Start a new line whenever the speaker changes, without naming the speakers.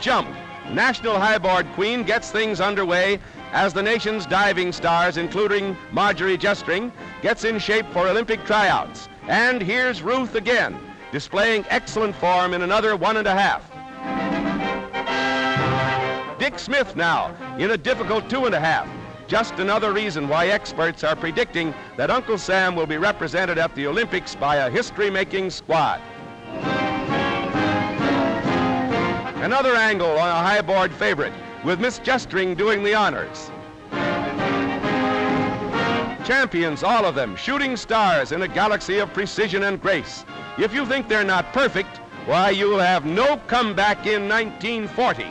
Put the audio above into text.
jump. National Highboard Queen gets things underway as the nation's diving stars, including Marjorie Justring, gets in shape for Olympic tryouts. And here's Ruth again, displaying excellent form in another 1.5. Dick Smith now in a difficult 2.5. Just another reason why experts are predicting that Uncle Sam will be represented at the Olympics by a history-making squad. Another angle on a highboard favorite, with Miss Justring doing the honors. Champions, all of them, shooting stars in a galaxy of precision and grace. If you think they're not perfect, why, you'll have no comeback in 1940.